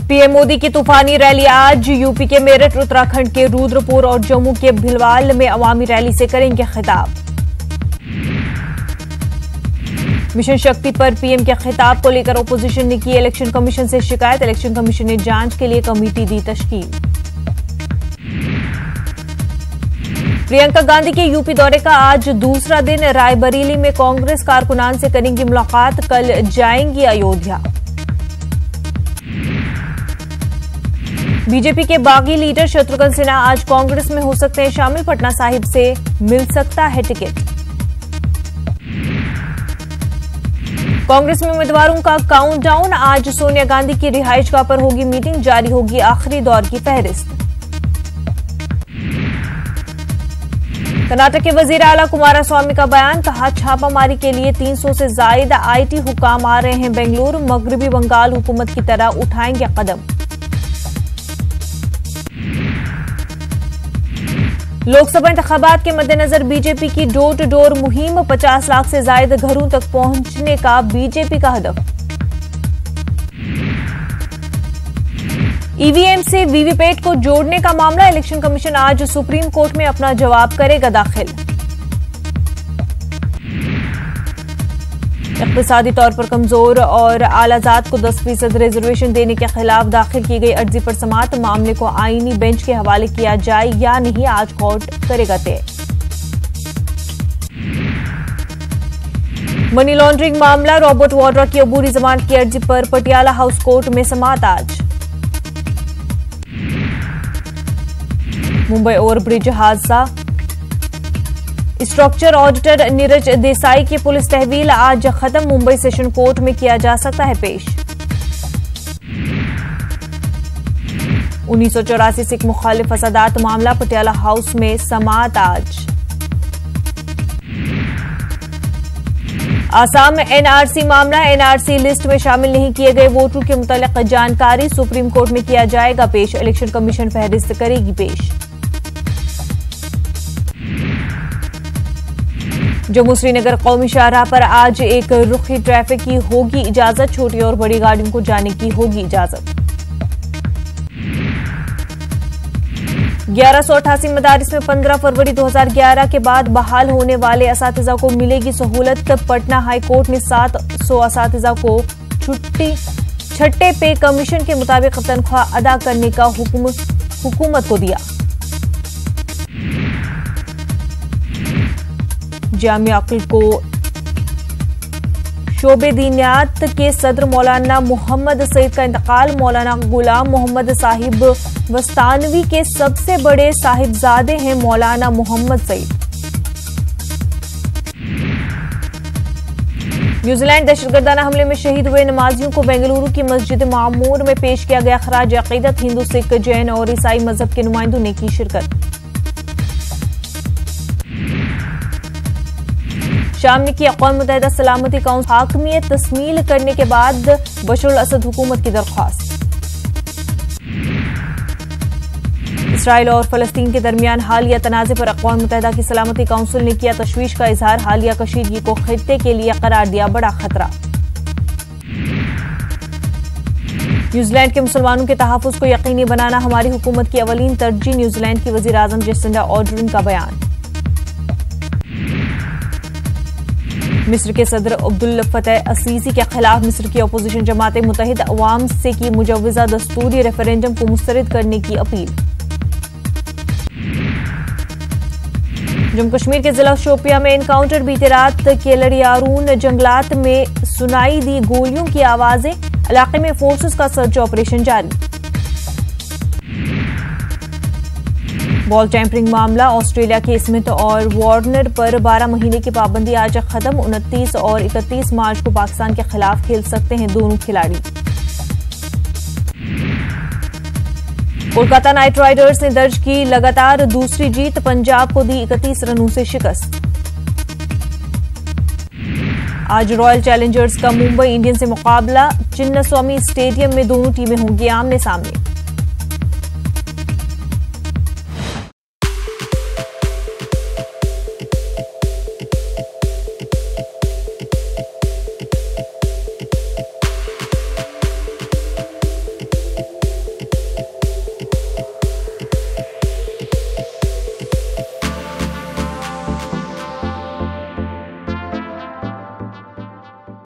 PM Modi की तूफानी rally आज यूपी के मेरठ, उत्तराखंड के रुद्रपुर और जम्मू के भिलवाल में अवामी रैली से करेंगे खिताब। मिशन शक्ति पर पीएम के खिताब को लेकर ओपोजिशन ने की इलेक्शन कमीशन से शिकायत। इलेक्शन कमीशन ने जांच के लिए कमेटी दी तश्कील। प्रियंका गांधी के यूपी दौरे का आज दूसरा दिन। रायबरेली में कांग्रेस कारकुनान से करेंगी मुलाकात, कल जाएंगी अयोध्या। बीजेपी के बागी लीडर शत्रुघ्न सिन्हा आज कांग्रेस में हो सकते हैं शामिल। पटना साहिब से मिल सकता है टिकट। कांग्रेस में उम्मीदवारों का काउंटडाउन। आज सोनिया गांधी की रिहाइशगाह पर होगी मीटिंग, जारी होगी आखिरी दौर की फहरिस्त। कर्नाटक के वजीर आला कुमारस्वामी का बयान, कहा छापामारी के लिए 300 से ज्यादा आईटी हुकाम आ रहे हैं बेंगलुरु। मगरबी बंगाल हुकूमत की तरह उठाएंगे कदम। लोकसभा इंतखाबात के मद्देनजर बीजेपी की डोर टू डोर मुहिम, 50 लाख से ज्यादा घरों तक पहुंचने का बीजेपी का हदफ। ईवीएम से वीवीपैट को जोड़ने का मामला, इलेक्शन कमीशन आज सुप्रीम कोर्ट में अपना जवाब करेगा दाखिल। इक्तिसादी तौर पर कमजोर और आलाजात को 10% रिजर्वेशन देने के खिलाफ दाखिल की गई अर्जी पर समाअत, मामले को आईनी बेंच के हवाले किया जाए या नहीं, आज कोर्ट करेगा तय। मनी लॉन्ड्रिंग मामला, रॉबर्ट वाड्रा की अबूरी जमानत की अर्जी पर पटियाला हाउस कोर्ट में समाअत आज। मुंबई ओवरब्रिज हादसा, स्ट्रक्चर ऑडिटर नीरज देसाई की पुलिस तहवील आज खत्म। मुंबई सेशन कोर्ट में किया जा सकता है पेश। 1984 सिख मुखालिफ फसादात मामला, पटियाला हाउस में समाअत आज। आसाम में एनआरसी मामला, एनआरसी लिस्ट में शामिल नहीं किए गए वोटरों के मुतालिक जानकारी सुप्रीम कोर्ट में किया जाएगा पेश। इलेक्शन कमीशन फहरिस्त करेगी पेश। जम्मू श्रीनगर कौमी शाहराह पर आज एक रुखी ट्रैफिक की होगी इजाजत, छोटी और बड़ी गाड़ियों को जाने की होगी इजाजत। 1188 मदारिस में 15 फरवरी 2011 के बाद बहाल होने वाले असातिज़ा को मिलेगी सहूलत। पटना हाई कोर्ट ने 700 असातिज़ा को छठे पे कमीशन के मुताबिक तनख्वाह अदा करने का हुकूमत को दिया। जामिया अक्ल को शोबे दीनियात के सदर मौलाना मोहम्मद सईद का इंतकाल। मौलाना गुलाम मोहम्मद साहिब वस्तानवी के सबसे बड़े साहिबजादे हैं मौलाना मोहम्मद सईद। न्यूजीलैंड दहशतगर्दाना हमले में शहीद हुए नमाजियों को बेंगलुरु की मस्जिद मामूर में पेश किया गया खराज अकीदत। हिंदू, सिख, जैन और ईसाई मजहब के नुमाइंदों ने की शिरकत। शाम ने की अक़वाम मुत्तहिदा सलामती काउंसिल हाकमियत तस्मील करने के बाद बशर अल असद हुकूमत की दरख्वास्त। इसराइल और फलस्तीन के दरमियान हालिया तनाज़े पर अक़वाम मुत्तहिदा की सलामती काउंसिल ने किया तशवीश का इजहार। हालिया कशीदगी को खित्ते के लिए करार दिया बड़ा खतरा। न्यूजीलैंड के मुसलमानों के तहफ़्फ़ुज़ को यकीनी बनाना हमारी हुकूमत की अवलीन तरजीह, न्यूजीलैंड की वज़ीर आज़म जसिंडा ऑर्डर्न का बयान। मिस्र के सदर अब्दुल फतह असीसी के खिलाफ मिस्र की अपोजिशन जमात मुत्तहिद अवाम से की मुजव्वज़ा दस्तूरी रेफरेंडम को मुस्तरद करने की अपील। जम्मू कश्मीर के जिला शोपिया में एनकाउंटर, बीती रात के लड़ियारून जंगलात में सुनाई दी गोलियों की आवाजें। इलाके में फोर्सेस का सर्च ऑपरेशन जारी। बॉल टैंपरिंग मामला, ऑस्ट्रेलिया के स्मिथ और वार्नर पर 12 महीने की पाबंदी आज खत्म। 29 और 31 मार्च को पाकिस्तान के खिलाफ खेल सकते हैं दोनों खिलाड़ी। कोलकाता नाइट राइडर्स ने दर्ज की लगातार दूसरी जीत, पंजाब को दी 31 रनों से शिकस्त। आज रॉयल चैलेंजर्स का मुंबई इंडियंस से मुकाबला, चिन्नास्वामी स्टेडियम में दोनों टीमें होंगी आमने सामने।